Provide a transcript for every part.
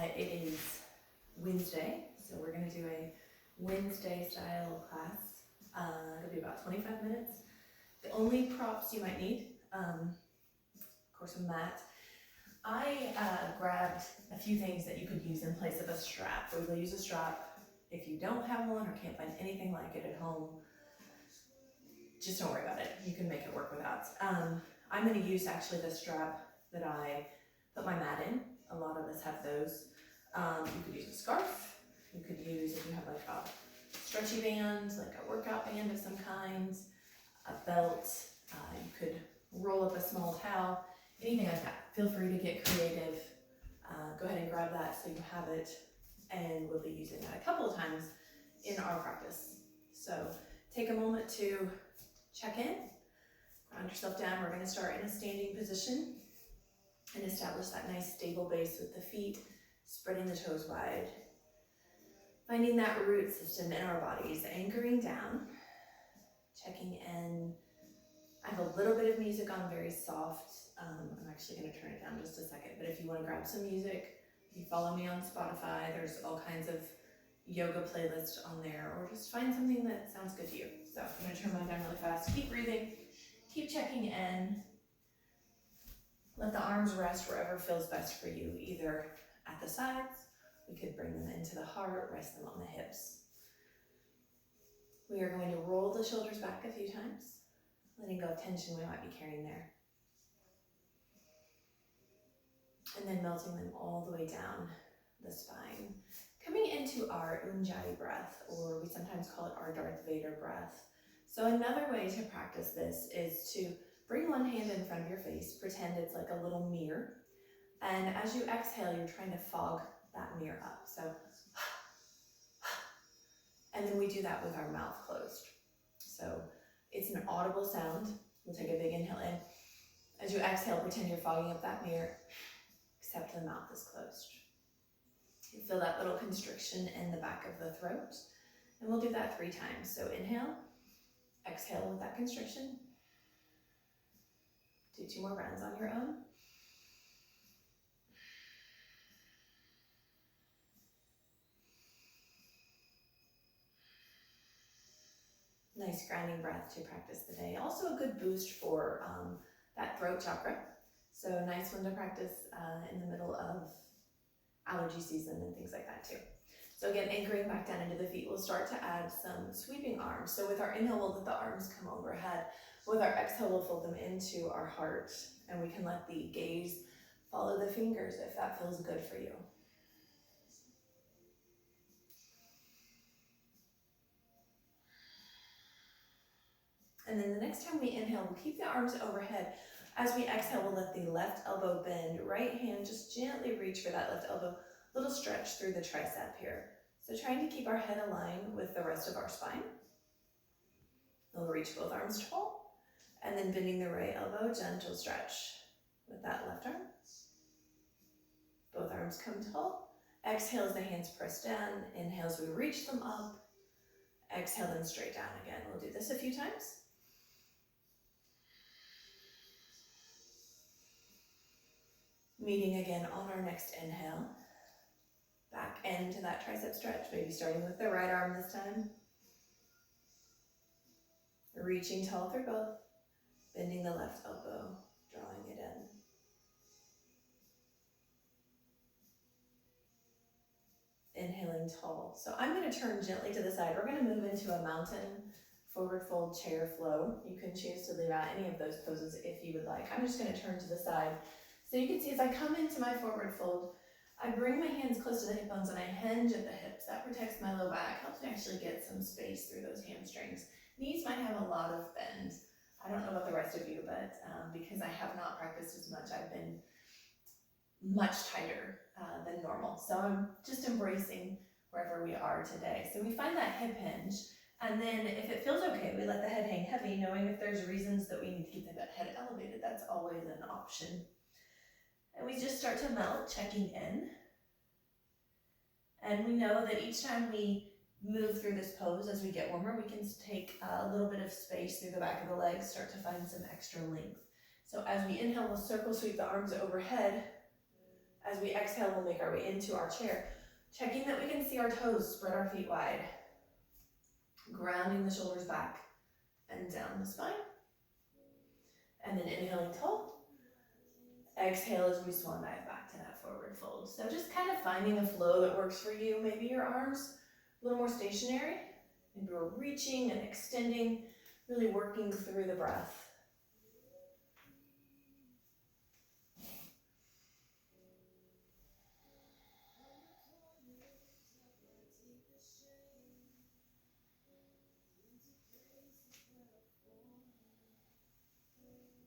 It is Wednesday, so we're going to do a Wednesday style class. It'll be about 25 minutes. The only props you might need, of course, a mat. I grabbed a few things that you could use in place of a strap. We will use a strap if you don't have one or can't find anything like it at home. Just don't worry about it. You can make it work without. I'm going to use actually the strap that I put my mat in. A lot of us have those. You could use a scarf. You could use, if you have like a stretchy band, like a workout band of some kind, a belt. You could roll up a small towel, anything like that. Feel free to get creative. Go ahead and grab that so you have it, and we'll be using that a couple of times in our practice. So take a moment to check in, ground yourself down. We're going to start in a standing position and establish that nice stable base with the feet, spreading the toes wide. Finding that root system in our bodies, anchoring down, checking in. I have a little bit of music on, very soft. I'm actually going to turn it down just a second, but if you want to grab some music, if you follow me on Spotify, there's all kinds of yoga playlists on there, or just find something that sounds good to you. So I'm going to turn mine down really fast. Keep breathing, keep checking in. Let the arms rest wherever feels best for you, either at the sides. We could bring them into the heart, rest them on the hips. We are going to roll the shoulders back a few times, letting go of tension we might be carrying there. And then melting them all the way down the spine. Coming into our Ujjayi breath, or we sometimes call it our Darth Vader breath. So another way to practice this is to bring one hand in front of your face, pretend it's like a little mirror. And as you exhale, you're trying to fog that mirror up. So, and then we do that with our mouth closed. So it's an audible sound. We'll take a big inhale in. As you exhale, pretend you're fogging up that mirror, except the mouth is closed. You feel that little constriction in the back of the throat. And we'll do that 3 times. So inhale, exhale with that constriction. Do 2 more rounds on your own. Nice grounding breath to practice the day. Also a good boost for that throat chakra. So a nice one to practice in the middle of allergy season and things like that too. So again, anchoring back down into the feet, we'll start to add some sweeping arms. So with our inhale, we'll let the arms come overhead. With our exhale, we'll fold them into our heart, and we can let the gaze follow the fingers if that feels good for you. And then the next time we inhale, we'll keep the arms overhead. As we exhale, we'll let the left elbow bend, right hand just gently reach for that left elbow, little stretch through the tricep here. So trying to keep our head aligned with the rest of our spine. We'll reach both arms tall, and then bending the right elbow, gentle stretch with that left arm. Both arms come tall. Exhale as the hands press down. Inhale as we reach them up. Exhale them straight down again. We'll do this a few times. Meeting again on our next inhale. Back into that tricep stretch, maybe starting with the right arm this time. Reaching tall through both, bending the left elbow, drawing it in. Inhaling tall. So I'm going to turn gently to the side. We're going to move into a mountain forward fold chair flow. You can choose to leave out any of those poses if you would like. I'm just going to turn to the side. So you can see as I come into my forward fold, I bring my hands close to the hip bones and I hinge at the hips. That protects my low back, helps me actually get some space through those hamstrings. Knees might have a lot of bend. I don't know about the rest of you, but because I have not practiced as much, I've been much tighter than normal. So I'm just embracing wherever we are today. So we find that hip hinge, and then if it feels okay, we let the head hang heavy, knowing if there's reasons that we need to keep the head elevated, that's always an option. And we just start to melt, checking in. And we know that each time we move through this pose, as we get warmer, we can take a little bit of space through the back of the legs, start to find some extra length. So as we inhale, we'll circle sweep the arms overhead. As we exhale, we'll make our way into our chair, checking that we can see our toes, spread our feet wide, grounding the shoulders back and down the spine. And then inhaling tall. Exhale as we swan dive back to that forward fold. So just kind of finding a flow that works for you. Maybe your arms a little more stationary. Maybe we're reaching and extending, really working through the breath.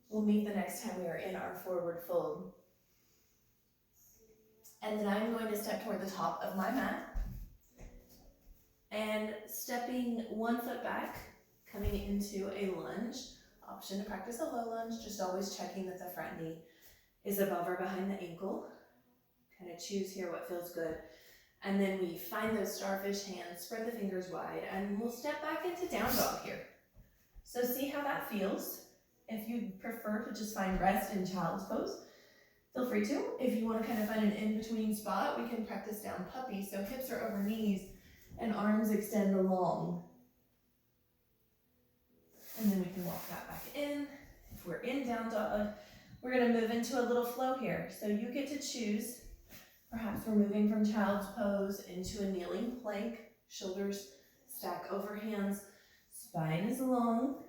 We'll meet the next time we are in our forward fold. And then I'm going to step toward the top of my mat. And stepping one foot back, coming into a lunge. Option to practice a low lunge, just always checking that the front knee is above or behind the ankle. Kind of choose here what feels good. And then we find those starfish hands, spread the fingers wide, and we'll step back into down dog here. So see how that feels. If you prefer to just find rest in child's pose, feel free to. If you want to kind of find an in-between spot, we can practice down puppy. So hips are over knees and arms extend along. And then we can walk that back in. If we're in down dog, we're going to move into a little flow here. So you get to choose. Perhaps we're moving from child's pose into a kneeling plank. Shoulders stack over hands. Spine is long.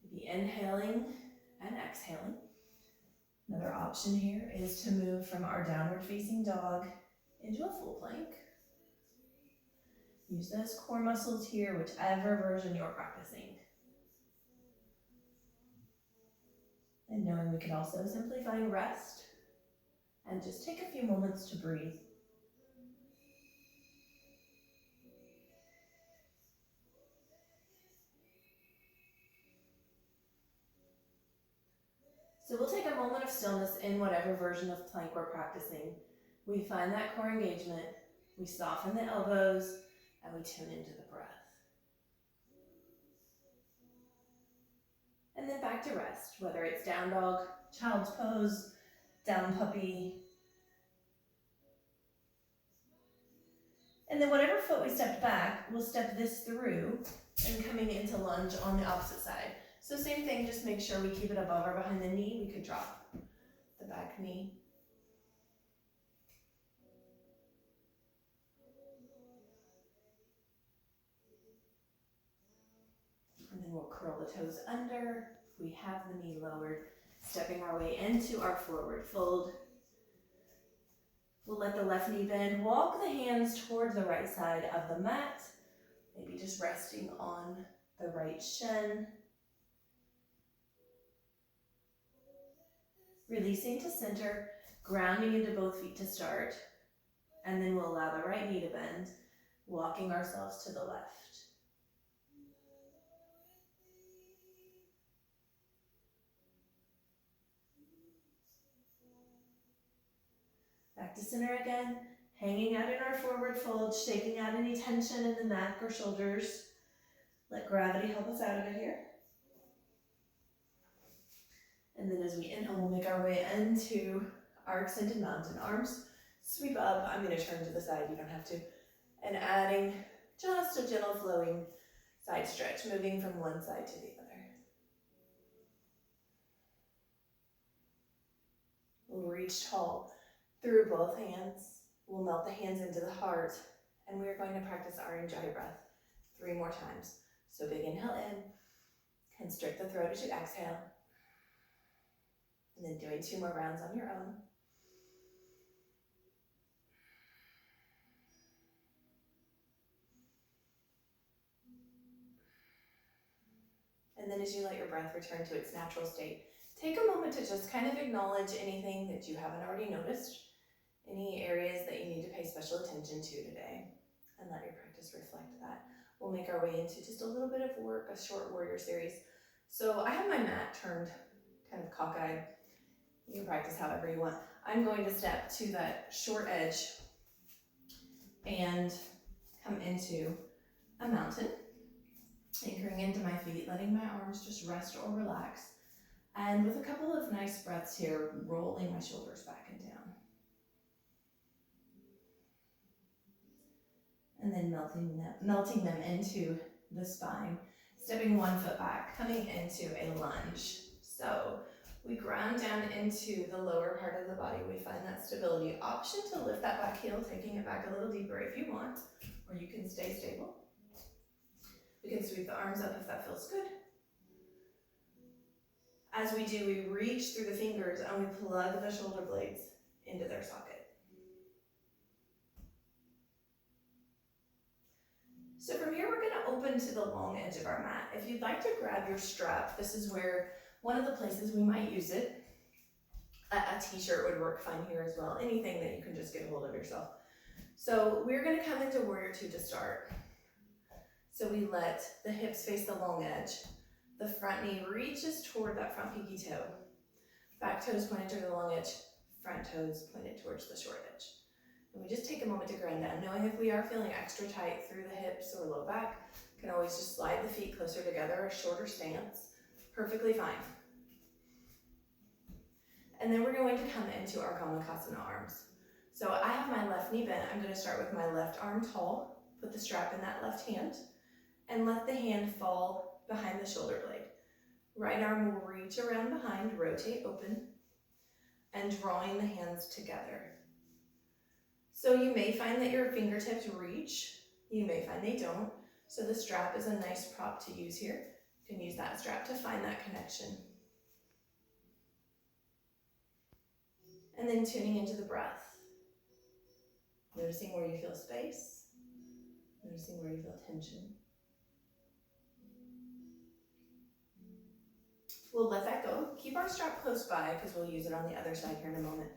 Maybe inhaling and exhaling. Another option here is to move from our downward facing dog into a full plank. Use those core muscles here, whichever version you're practicing. And knowing we can also simply find rest and just take a few moments to breathe. So we'll take a moment of stillness in whatever version of plank we're practicing. We find that core engagement, we soften the elbows, and we tune into the breath. And then back to rest, whether it's down dog, child's pose, down puppy. And then whatever foot we stepped back, we'll step this through and coming into lunge on the opposite side. So same thing, just make sure we keep it above or behind the knee. We could drop the back knee. And then we'll curl the toes under. We have the knee lowered, stepping our way into our forward fold. We'll let the left knee bend. Walk the hands toward the right side of the mat. Maybe just resting on the right shin. Releasing to center, grounding into both feet to start. And then we'll allow the right knee to bend, walking ourselves to the left. Back to center again, hanging out in our forward fold, shaking out any tension in the neck or shoulders. Let gravity help us out of it here. And then as we inhale, we'll make our way into our extended mountain arms. Sweep up, I'm gonna turn to the side, you don't have to. And adding just a gentle flowing side stretch, moving from one side to the other. We'll reach tall through both hands. We'll melt the hands into the heart, and we're going to practice our Ujjayi breath 3 more times. So big inhale in, constrict the throat as you exhale, and then doing 2 more rounds on your own. And then as you let your breath return to its natural state, take a moment to just kind of acknowledge anything that you haven't already noticed, any areas that you need to pay special attention to today, and let your practice reflect that. We'll make our way into just a little bit of work, a short warrior series. So I have my mat turned kind of cockeyed. You can practice however you want. I'm going to step to that short edge and come into a mountain, anchoring into my feet, letting my arms just rest or relax. And with a couple of nice breaths here, rolling my shoulders back and down. and then melting them into the spine. Stepping one foot back, coming into a lunge. So we ground down into the lower part of the body. We find that stability. Option to lift that back heel, taking it back a little deeper if you want, or you can stay stable. We can sweep the arms up if that feels good. As we do, we reach through the fingers and we plug the shoulder blades into their socket. So from here, we're going to open to the long edge of our mat. If you'd like to grab your strap, this is where one of the places we might use it. A t-shirt would work fine here as well. Anything that you can just get a hold of yourself. So we're going to come into Warrior Two to start. So we let the hips face the long edge. The front knee reaches toward that front pinky toe. Back toes pointed toward the long edge. Front toes pointed towards the short edge. And we just take a moment to ground down, knowing if we are feeling extra tight through the hips or low back, can always just slide the feet closer together, a shorter stance, perfectly fine. And then we're going to come into our Gomukhasana arms. So I have my left knee bent. I'm going to start with my left arm tall, put the strap in that left hand, and let the hand fall behind the shoulder blade. Right arm will reach around behind, rotate open, and drawing the hands together. So you may find that your fingertips reach, you may find they don't. So the strap is a nice prop to use here. You can use that strap to find that connection. And then tuning into the breath. Noticing where you feel space, noticing where you feel tension. We'll let that go. Keep our strap close by because we'll use it on the other side here in a moment.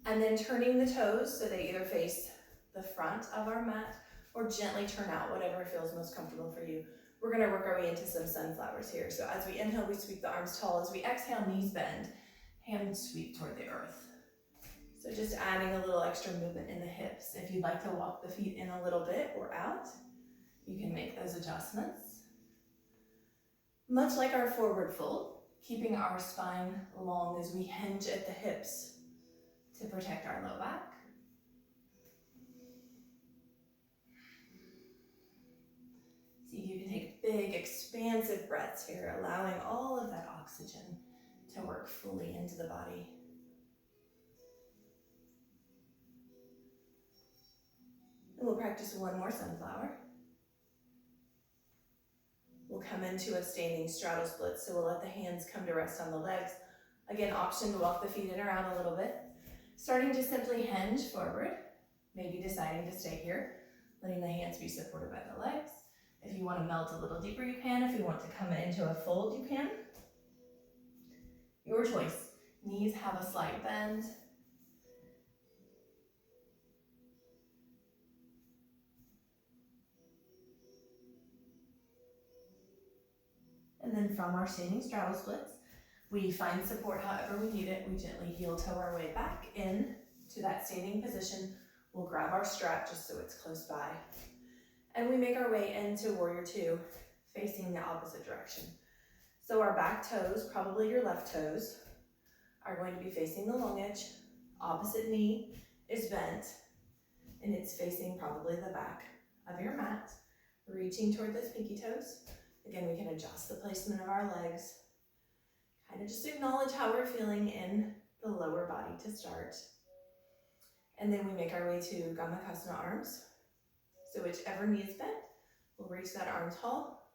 And then turning the toes so they either face the front of our mat or gently turn out, whatever feels most comfortable for you. We're going to work our way into some sunflowers here. So as we inhale, we sweep the arms tall. As we exhale, knees bend, hands sweep toward the earth. So just adding a little extra movement in the hips. If you'd like to walk the feet in a little bit or out, you can make those adjustments. Much like our forward fold, keeping our spine long as we hinge at the hips to protect our low back. See if you can take big, expansive breaths here, allowing all of that oxygen to work fully into the body. And we'll practice one more sunflower. We'll come into a standing straddle split, so we'll let the hands come to rest on the legs. Again, option to walk the feet in or out a little bit. Starting to simply hinge forward, maybe deciding to stay here, letting the hands be supported by the legs. If you want to melt a little deeper, you can. If you want to come into a fold, you can. Your choice. Knees have a slight bend. And then from our standing straddle splits, we find support however we need it. We gently heel toe our way back in to that standing position. We'll grab our strap just so it's close by. And we make our way into Warrior Two, facing the opposite direction. So our back toes, probably your left toes, are going to be facing the long edge. Opposite knee is bent, and it's facing probably the back of your mat, reaching toward those pinky toes. Again, we can adjust the placement of our legs. Kind of just acknowledge how we're feeling in the lower body to start. And then we make our way to Gomukhasana arms. So whichever knee is bent, we'll reach that arm tall,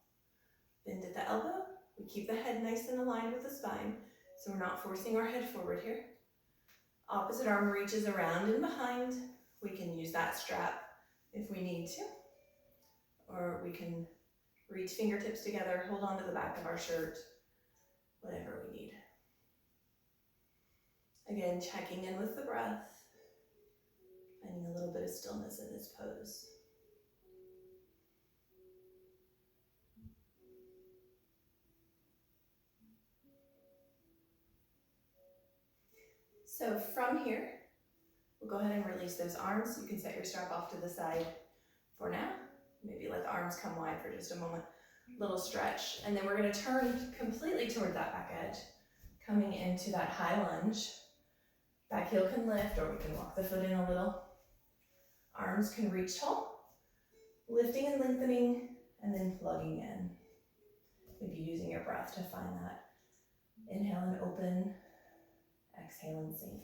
bend at the elbow. We keep the head nice and aligned with the spine, so we're not forcing our head forward here. Opposite arm reaches around and behind. We can use that strap if we need to, or we can reach fingertips together, hold on to the back of our shirt, whatever we need. Again, checking in with the breath, finding a little bit of stillness in this pose. So from here, we'll go ahead and release those arms. You can set your strap off to the side for now. Maybe let the arms come wide for just a moment. Little stretch. And then we're going to turn completely toward that back edge, coming into that high lunge. Back heel can lift, or we can walk the foot in a little. Arms can reach tall. Lifting and lengthening, and then plugging in. Maybe using your breath to find that. Inhale and open, exhale and sink.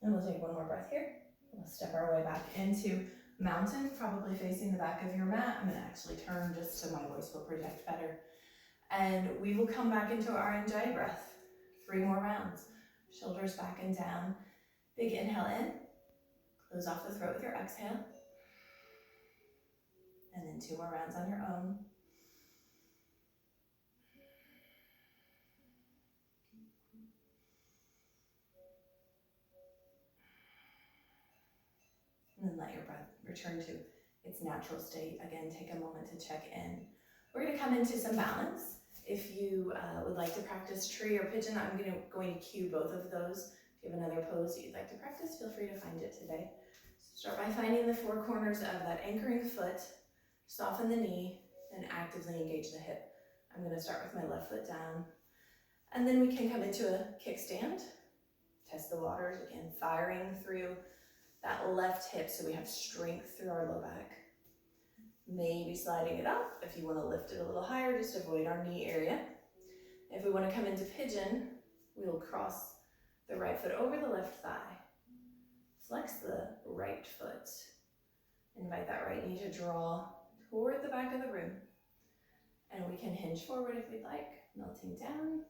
And we'll take one more breath here. We'll step our way back into mountain, probably facing the back of your mat. I'm gonna actually turn just so my voice will project better. And we will come back into our Ujjayi breath. 3 more rounds. Shoulders back and down. Big inhale in. Close off the throat with your exhale. And then 2 more rounds on your own. And then let your breath return to its natural state. Again, take a moment to check in. We're going to come into some balance. If you would like to practice tree or pigeon, I'm going to cue both of those. If you have another pose that you'd like to practice, feel free to find it today. So start by finding the 4 corners of that anchoring foot, soften the knee, and actively engage the hip. I'm going to start with my left foot down, and then we can come into a kickstand. Test the waters, again, firing through that left hip so we have strength through our low back. Maybe sliding it up. If you want to lift it a little higher, just avoid our knee area. If we want to come into pigeon, we'll cross the right foot over the left thigh. Flex the right foot. Invite that right knee to draw toward the back of the room. And we can hinge forward if we'd like, melting down.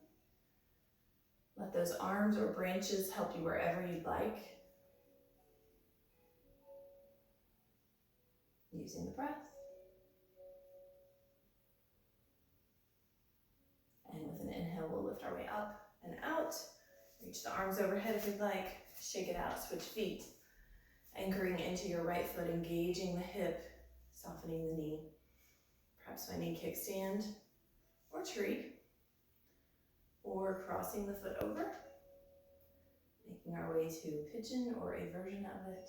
Let those arms or branches help you wherever you'd like. Using the breath. And with an inhale, we'll lift our way up and out. Reach the arms overhead if you'd like. Shake it out, switch feet. Anchoring into your right foot, engaging the hip, softening the knee. Perhaps finding kickstand or tree. Or crossing the foot over. Making our way to pigeon or a version of it.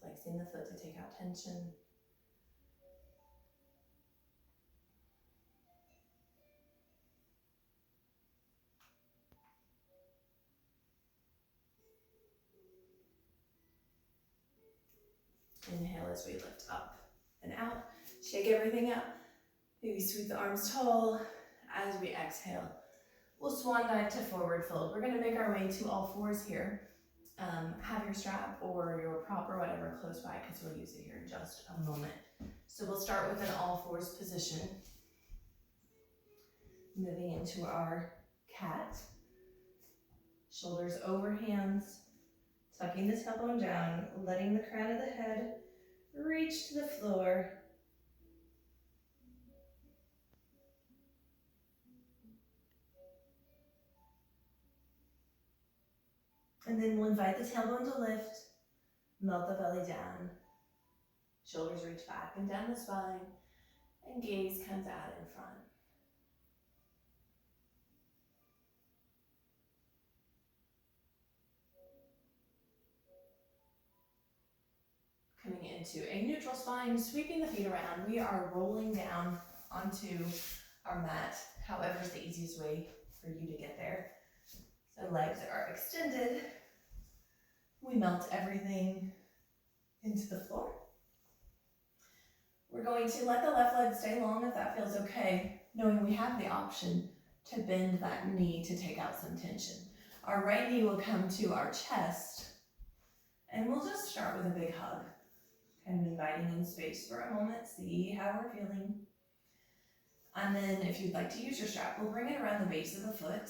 Flexing the foot to take out tension. Inhale as we lift up and out. Shake everything up. Maybe sweep the arms tall as we exhale. We'll swan dive to forward fold. We're going to make our way to all fours here. Have your strap or your prop or whatever close by because we'll use it here in just a moment. So we'll start with an all fours position. Moving into our cat. Shoulders over hands. Tucking the tailbone down, letting the crown of the head reach to the floor. And then we'll invite the tailbone to lift, melt the belly down. Shoulders reach back and down the spine, and gaze comes out in front. Coming into a neutral spine, sweeping the feet around. We are rolling down onto our mat, however is the easiest way for you to get there. So legs are extended. We melt everything into the floor. We're going to let the left leg stay long if that feels okay, knowing we have the option to bend that knee to take out some tension. Our right knee will come to our chest, and we'll just start with a big hug. Kind of inviting in space for a moment, see how we're feeling. And then if you'd like to use your strap, we'll bring it around the base of the foot.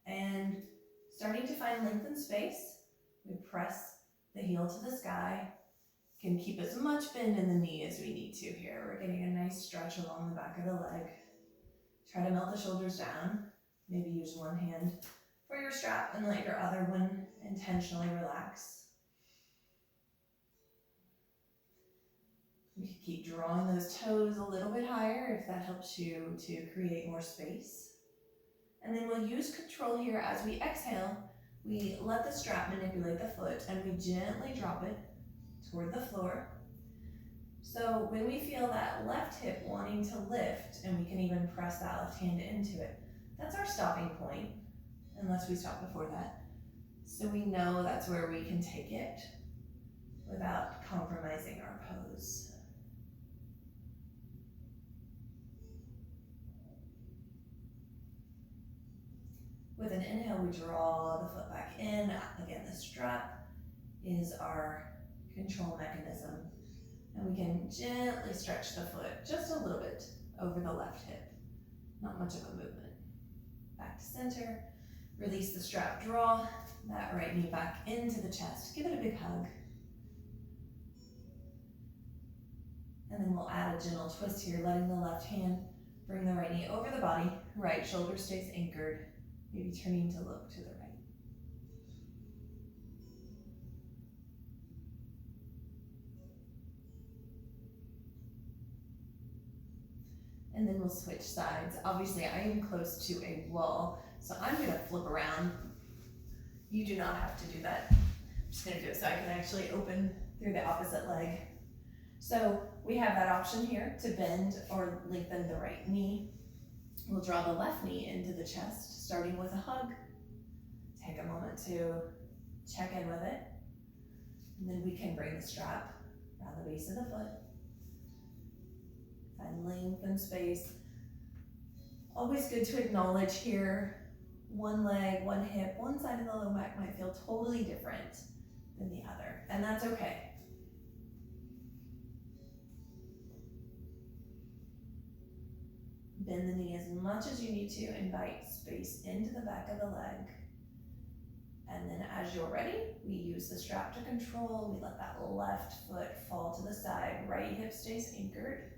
And starting to find length and space, we press the heel to the sky. Can keep as much bend in the knee as we need to here. We're getting a nice stretch along the back of the leg. Try to melt the shoulders down. Maybe use one hand for your strap and let your other one intentionally relax. We can keep drawing those toes a little bit higher if that helps you to create more space. And then we'll use control here as we exhale. We let the strap manipulate the foot and we gently drop it toward the floor. So when we feel that left hip wanting to lift, and we can even press that left hand into it, that's our stopping point. unless we stop before that. So we know that's where we can take it without compromising our pose. With an inhale, we draw the foot back in. Again, the strap is our control mechanism. And we can gently stretch the foot just a little bit over the left hip. Not much of a movement. Back to center. Release the strap, draw that right knee back into the chest. Give it a big hug. And then we'll add a gentle twist here, letting the left hand bring the right knee over the body. Right shoulder stays anchored. Maybe turning to look to the right. And then we'll switch sides. Obviously, I am close to a wall, so I'm gonna flip around. You do not have to do that. I'm just gonna do it so I can actually open through the opposite leg. So we have that option here to bend or lengthen the right knee. We'll draw the left knee into the chest, starting with a hug. Take a moment to check in with it. And then we can bring the strap around the base of the foot. Find length and space. Always good to acknowledge here, one leg, one hip, one side of the low back might feel totally different than the other, and that's okay. Bend the knee as much as you need to, invite space into the back of the leg. And then as you're ready, we use the strap to control. We let that left foot fall to the side, right hip stays anchored.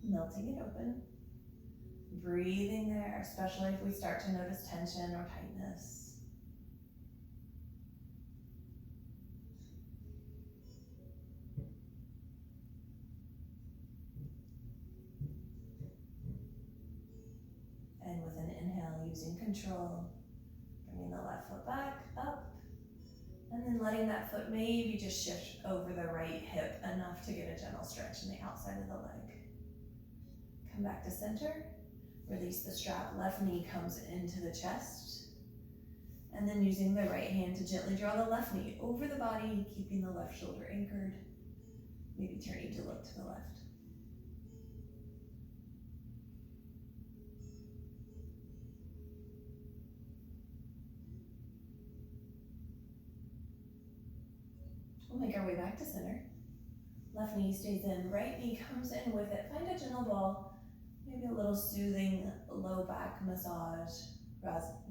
Melting it open. Breathing there, especially if we start to notice tension or tightness. And with an inhale, using control, bringing the left foot back, up, and then letting that foot maybe just shift over the right hip enough to get a gentle stretch in the outside of the leg. Come back to center, release the strap, left knee comes into the chest, and then using the right hand to gently draw the left knee over the body, keeping the left shoulder anchored, maybe turning to look to the left. We'll make our way back to center. Left knee stays in, right knee comes in with it. Find a gentle ball, maybe a little soothing low back massage,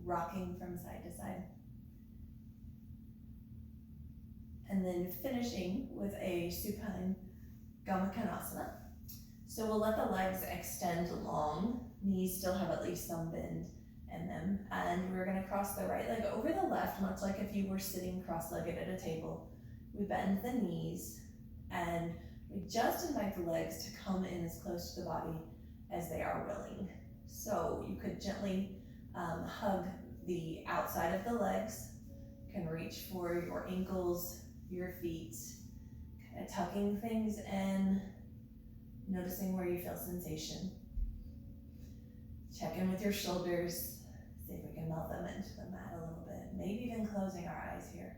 rocking from side to side. And then finishing with a supine Gomukhanathasana. So we'll let the legs extend long, knees still have at least some bend in them. And we're gonna cross the right leg over the left, much like if you were sitting cross-legged at a table. We bend the knees and we just invite the legs to come in as close to the body as they are willing. So you could gently hug the outside of the legs. You can reach for your ankles, your feet, kind of tucking things in, noticing where you feel sensation. Check in with your shoulders, see if we can melt them into the mat a little bit, maybe even closing our eyes here.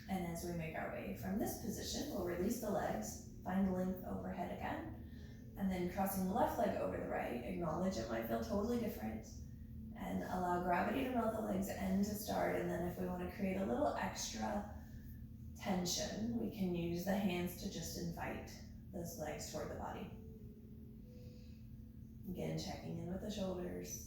And as we make our way from this position, we'll release the legs, find length overhead again, and then crossing the left leg over the right, acknowledge it might feel totally different, and allow gravity to melt the legs end to start. And then if we want to create a little extra tension, we can use the hands to just invite those legs toward the body. Again, checking in with the shoulders.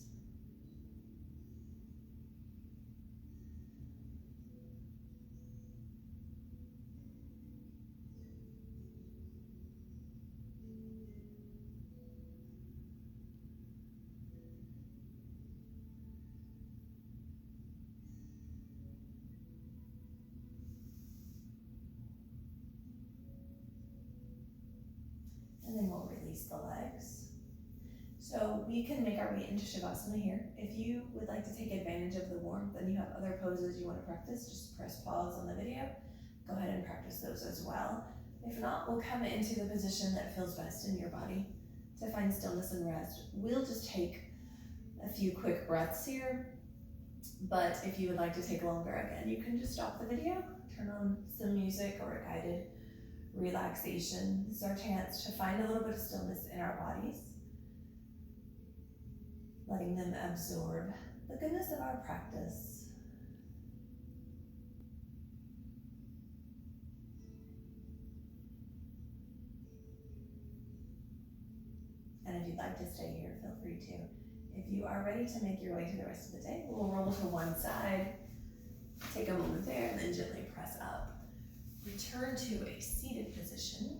And then we'll release release the legs. So we can make our way into Shavasana here. If you would like to take advantage of the warmth and you have other poses you want to practice, just press pause on the video. Go ahead and practice those as well. If not, we'll come into the position that feels best in your body to find stillness and rest. We'll just take a few quick breaths here, but if you would like to take longer, again, you can just stop the video, turn on some music or a guided relaxation. This is our chance to find a little bit of stillness in our bodies, letting them absorb the goodness of our practice. And if you'd like to stay here, feel free to. If you are ready to make your way to the rest of the day, we'll roll to one side, take a moment there, and then gently press up. Return to a seated position.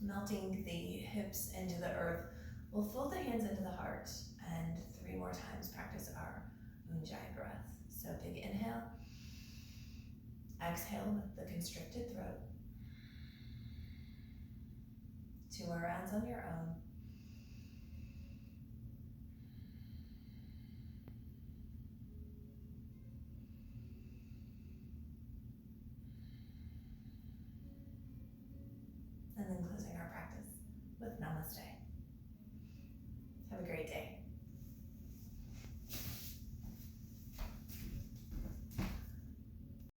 Melting the hips into the earth, we'll fold the hands into the heart, and 3 more times practice our Ujjayi breath. So big inhale. Exhale with the constricted throat. 2 more rounds on your own. And then closing our practice with Namaste.